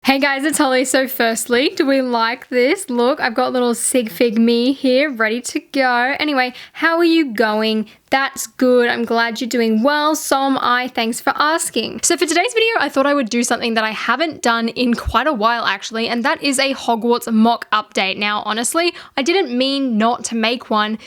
Hey guys, it's Holly. So firstly, do we like this? Look, I've got little sig fig me here ready to go. Anyway, how are you going? That's good. I'm glad you're doing well. So am I. Thanks for asking. So for today's video, I thought I would do something that I haven't done in quite a while actually, and that is a Hogwarts MOC update. Now, honestly, I didn't mean not to make one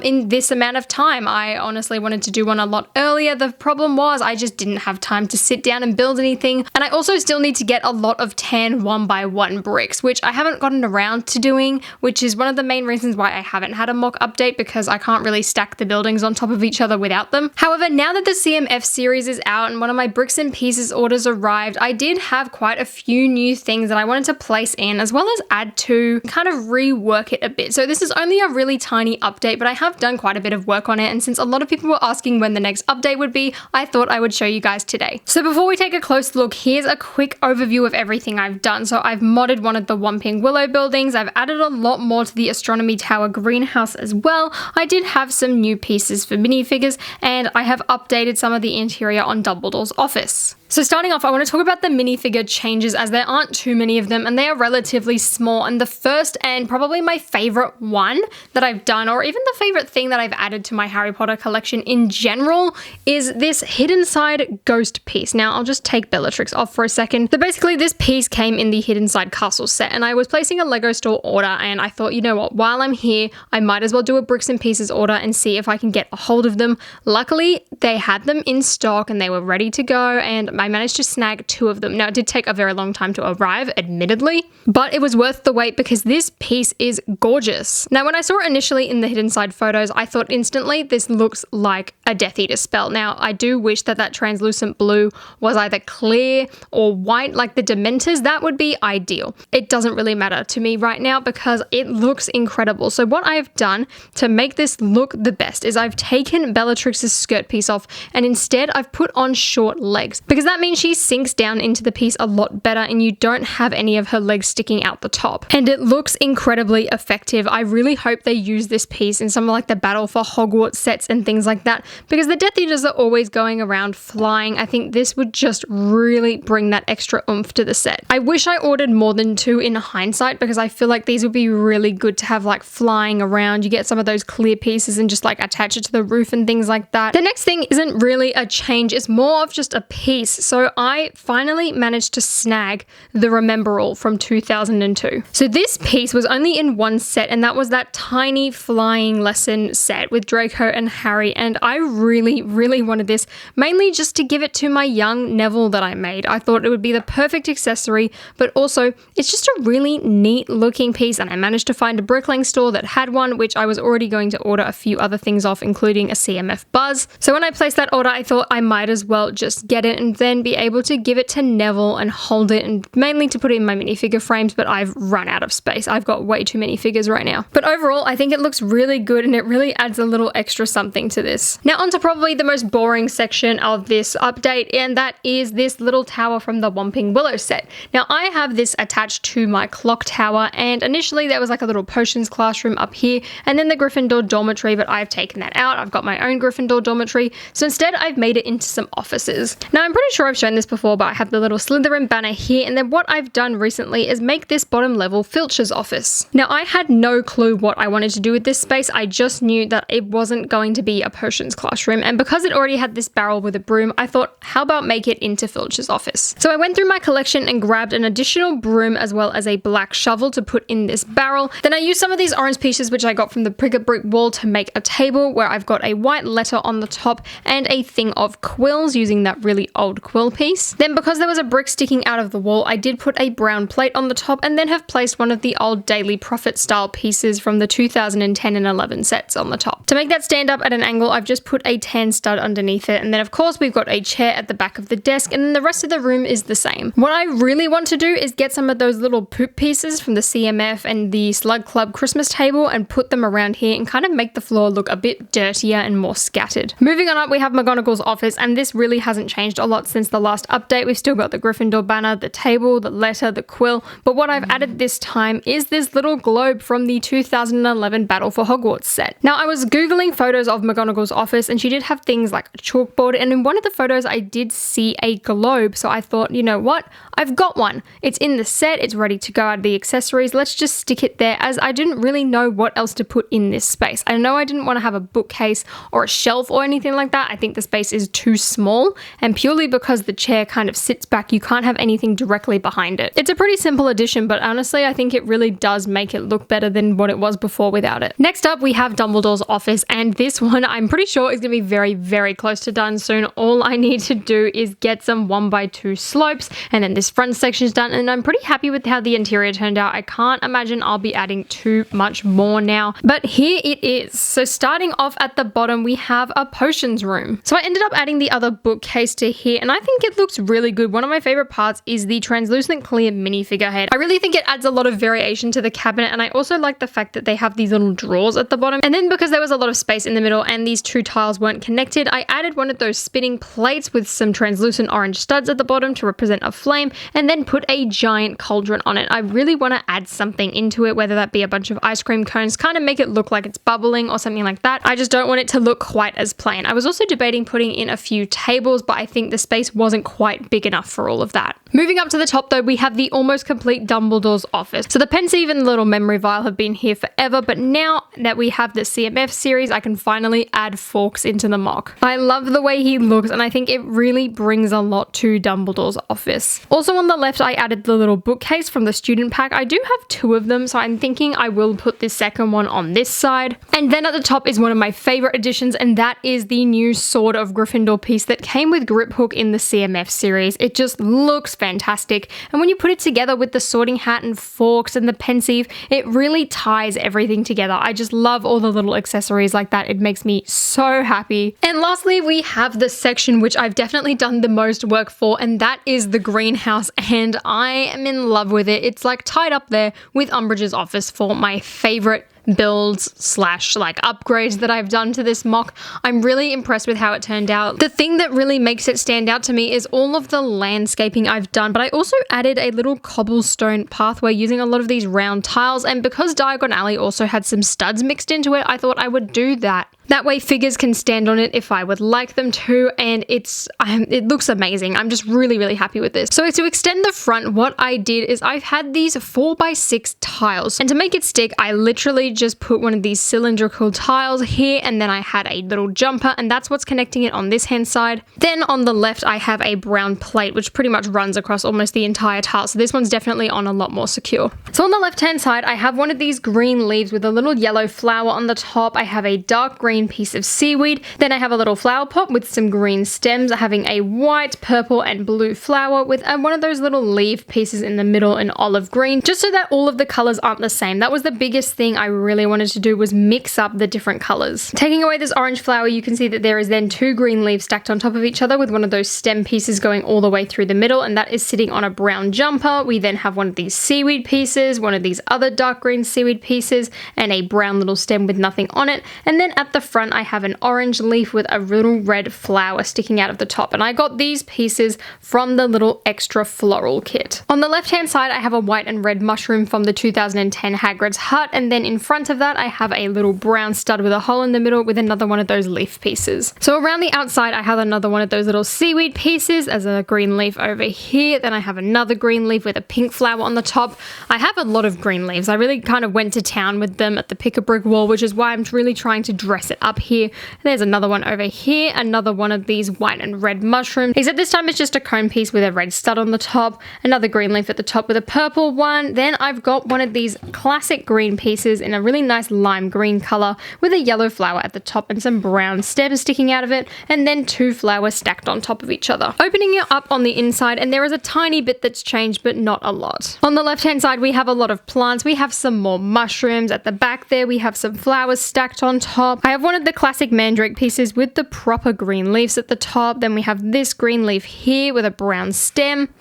in this amount of time. I honestly wanted to do one a lot earlier. The problem was I just didn't have time to sit down and build anything. And I also still need to get a lot of tan 1x1 bricks, which I haven't gotten around to doing, which is one of the main reasons why I haven't had a MOC update, because I can't really stack the buildings on top of each other without them. However, now that the CMF series is out and one of my bricks and pieces orders arrived, I did have quite a few new things that I wanted to place in, as well as add to, kind of rework it a bit. So this is only a really tiny update, but I have done quite a bit of work on it, and since a lot of people were asking when the next update would be, I thought I would show you guys today. So before we take a close look, here's a quick overview of everything I've done. So I've modded one of the Whomping Willow buildings, I've added a lot more to the Astronomy Tower greenhouse as well. I did have some new pieces for minifigures, and I have updated some of the interior on Dumbledore's office. So starting off, I want to talk about the minifigure changes, as there aren't too many of them and they are relatively small. And the first and probably my favorite one that I've done, or even the favorite thing that I've added to my Harry Potter collection in general, is this hidden side ghost piece. Now I'll just take Bellatrix off for a second. So basically this piece came in the hidden side castle set, and I was placing a Lego store order, and I thought, you know what, while I'm here, I might as well do a bricks and pieces order and see if I can get a hold of them. Luckily, they had them in stock and they were ready to go, and I managed to snag 2 of them. Now, it did take a very long time to arrive, admittedly, but it was worth the wait because this piece is gorgeous. Now, when I saw it initially in the hidden side photos, I thought instantly this looks like a Death Eater spell. Now, I do wish that that translucent blue was either clear or white like the Dementors. That would be ideal. It doesn't really matter to me right now because it looks incredible. So what I've done to make this look the best is I've taken Bellatrix's skirt piece off, and instead I've put on short legs, because that means she sinks down into the piece a lot better and you don't have any of her legs sticking out the top. And it looks incredibly effective. I really hope they use this piece in some of like the Battle for Hogwarts sets and things like that, because the Death Eaters are always going around flying. I think this would just really bring that extra oomph to the set. I wish I ordered more than 2 in hindsight, because I feel like these would be really good to have like flying around. You get some of those clear pieces and just like attach it to the roof and things like that. The next thing isn't really a change, it's more of just a piece. So I finally managed to snag the Remember-All from 2002. So this piece was only in one set, and that was that tiny flying lesson set with Draco and Harry, and I really wanted this, mainly just to give it to my young Neville that I made. I thought it would be the perfect accessory, but also it's just a really neat looking piece, and I managed to find a bricklaying store that had one, which I was already going to order a few other things off, including a CMF buzz. So when I placed that order, I thought I might as well just get it and then be able to give it to Neville and hold it, and mainly to put it in my minifigure frames, but I've run out of space. I've got way too many figures right now. But overall, I think it looks really good and it really adds a little extra something to this. Now onto probably the most boring section of this update, and that is this little tower from the Whomping Willow set. Now I have this attached to my clock tower, and initially there was like a little potions classroom up here and then the Gryffindor dormitory, but I've taken that out. I've got my own Gryffindor dormitory, so instead I've made it into some offices. Now I'm pretty sure I've shown this before, but I have the little Slytherin banner here, and then what I've done recently is make this bottom level Filch's office. Now I had no clue what I wanted to do with this space. I just knew that it wasn't going to be a potions classroom, and because it already had this barrel with a broom, I thought, how about make it into Filch's office? So I went through my collection and grabbed an additional broom as well as a black shovel to put in this barrel. Then I used some of these orange pieces which I got from the Pricket Brick wall to make a table where I've got a white letter on the top and a thing of quills using that really old quill piece. Then because there was a brick sticking out of the wall, I did put a brown plate on the top, and then have placed one of the old Daily Prophet style pieces from the 2010 and 11 sets on the top. To make that stand up at an angle, I've just put a tan stud underneath it, and then of course we've got a chair at the back of the desk, and then the rest of the room is the same. What I really want to do is get some of those little poop pieces from the CMF and the Slug Club Christmas table and put them around here and kind of make the floor look a bit dirtier and more scattered. Moving on on up, we have McGonagall's office, and this really hasn't changed a lot since the last update. We've still got the Gryffindor banner, the table, the letter, the quill, but what I've added this time is this little globe from the 2011 Battle for Hogwarts set. Now, I was Googling photos of McGonagall's office, and she did have things like a chalkboard, and in one of the photos I did see a globe, so I thought, you know what, I've got one. It's in the set, it's ready to go out of the accessories, let's just stick it there, as I didn't really know what else to put in this space. I know I didn't want to have a bookcase or a shelf or anything like that. I think the space is too small, and purely because the chair kind of sits back, you can't have anything directly behind it. It's a pretty simple addition, but honestly, I think it really does make it look better than what it was before without it. Next up, we have Dumbledore's office, and this one I'm pretty sure is going to be very, very close to done soon. All I need to do is get some 1x2 slopes, and then this front section is done, and I'm pretty happy with how the interior turned out. I can't imagine I'll be adding too much more now, but here it is. So starting off at the bottom, we have a potions room. So I ended up adding the other bookcase to here, and I think it looks really good. One of my favorite parts is the translucent clear minifigure head. I really think it adds a lot of variation to the cabinet, and I also like the fact that they have these little drawers at the bottom. And then because there was a lot of space in the middle and these two tiles weren't connected, I added one of those spinning plates with some translucent orange studs at the bottom to represent a flame, and then put a giant cauldron on it. I really want to add something into it, whether that be a bunch of ice cream cones, kind of make it look like it's bubbling or something like that. I just don't want it to look quite as plain. I was also debating putting in a few tables, but I think the space wasn't quite big enough for all of that. Moving up to the top though, we have the almost complete Dumbledore's office. So the pensieve and the little memory vial have been here forever, but now that we have the CMF series, I can finally add Fawkes into the MOC. I love the way he looks, and I think it really brings a lot to Dumbledore's office. Also on the left, I added the little bookcase from the student pack. I do have two of them, so I'm thinking I will put this second one on this side. And then at the top is one of my favorite additions, and that is the new Sword of Gryffindor piece that came with Grip Hook in the CMF series. It just looks fantastic, and when you put it together with the sorting hat and Fawkes and the pensieve, it really ties everything together. I just love all the little accessories like that. It makes me so happy. And lastly, we have the section which I've definitely done the most work for, and that is the greenhouse, and I am in love with it. It's like tied up there with Umbridge's office for my favorite builds slash like upgrades that I've done to this MOC. I'm really impressed with how it turned out. The thing that really makes it stand out to me is all of the landscaping I've done, but I also added a little cobblestone pathway using a lot of these round tiles, and because Diagon Alley also had some studs mixed into it, I thought I would do that. That way figures can stand on it if I would like them to, and it looks amazing. I'm just really, really happy with this. So to extend the front, what I did is I've had these 4x6 tiles, and to make it stick, I literally just put one of these cylindrical tiles here, and then I had a little jumper, and that's what's connecting it on this hand side. Then on the left, I have a brown plate, which pretty much runs across almost the entire tile, so this one's definitely on a lot more secure. So on the left hand side, I have one of these green leaves with a little yellow flower on the top. I have a dark green piece of seaweed. Then I have a little flower pot with some green stems, having a white, purple, and blue flower with one of those little leaf pieces in the middle in olive green, just so that all of the colors aren't the same. That was the biggest thing I really wanted to do, was mix up the different colors. Taking away this orange flower, you can see that there is then two green leaves stacked on top of each other with one of those stem pieces going all the way through the middle, and that is sitting on a brown jumper. We then have one of these seaweed pieces, one of these other dark green seaweed pieces, and a brown little stem with nothing on it. And then at the front, I have an orange leaf with a little red flower sticking out of the top, and I got these pieces from the little extra floral kit. On the left hand side, I have a white and red mushroom from the 2010 Hagrid's hut, and then in front of that I have a little brown stud with a hole in the middle with another one of those leaf pieces. So around the outside I have another one of those little seaweed pieces as a green leaf over here. Then I have another green leaf with a pink flower on the top. I have a lot of green leaves. I really kind of went to town with them at the Pick a Brick wall, which is why I'm really trying to dress it up here. There's another one over here, another one of these white and red mushrooms, except this time it's just a cone piece with a red stud on the top, another green leaf at the top with a purple one. Then I've got one of these classic green pieces in a really nice lime green color with a yellow flower at the top and some brown stems sticking out of it, and then two flowers stacked on top of each other. Opening it up on the inside, and there is a tiny bit that's changed, but not a lot. On the left hand side, we have a lot of plants. We have some more mushrooms. At the back there, we have some flowers stacked on top. I have one of the classic mandrake pieces with the proper green leaves at the top. Then we have this green leaf here with a brown stem.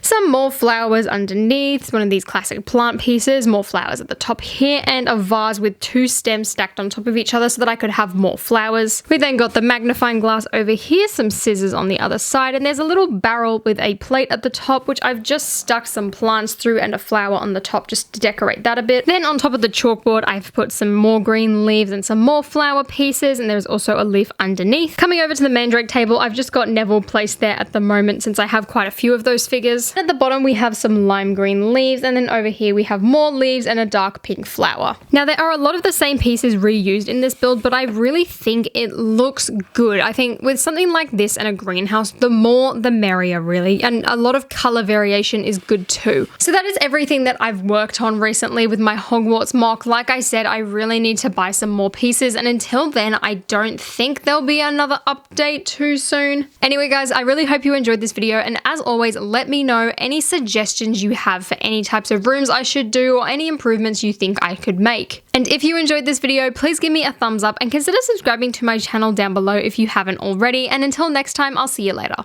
some more flowers underneath, one of these classic plant pieces, more flowers at the top here, and a vase with 2 stems stacked on top of each other so that I could have more flowers. We then got the magnifying glass over here, some scissors on the other side, and there's a little barrel with a plate at the top, which I've just stuck some plants through and a flower on the top just to decorate that a bit. Then on top of the chalkboard, I've put some more green leaves and some more flower pieces, and there's also a leaf underneath. Coming over to the mandrake table, I've just got Neville placed there at the moment since I have quite a few of those figures. At the bottom, we have some lime green leaves, and then over here we have more leaves and a dark pink flower. Now, there are a lot of the same pieces reused in this build, but I really think it looks good. I think with something like this and a greenhouse, the more the merrier, really, and a lot of color variation is good too. So that is everything that I've worked on recently with my Hogwarts MOC. Like I said, I really need to buy some more pieces, and until then, I don't think there'll be another update too soon. Anyway, guys, I really hope you enjoyed this video, and as always, let me know any suggestions you have for any types of rooms I should do or any improvements you think I could make. And if you enjoyed this video, please give me a thumbs up and consider subscribing to my channel down below if you haven't already, and until next time, I'll see you later.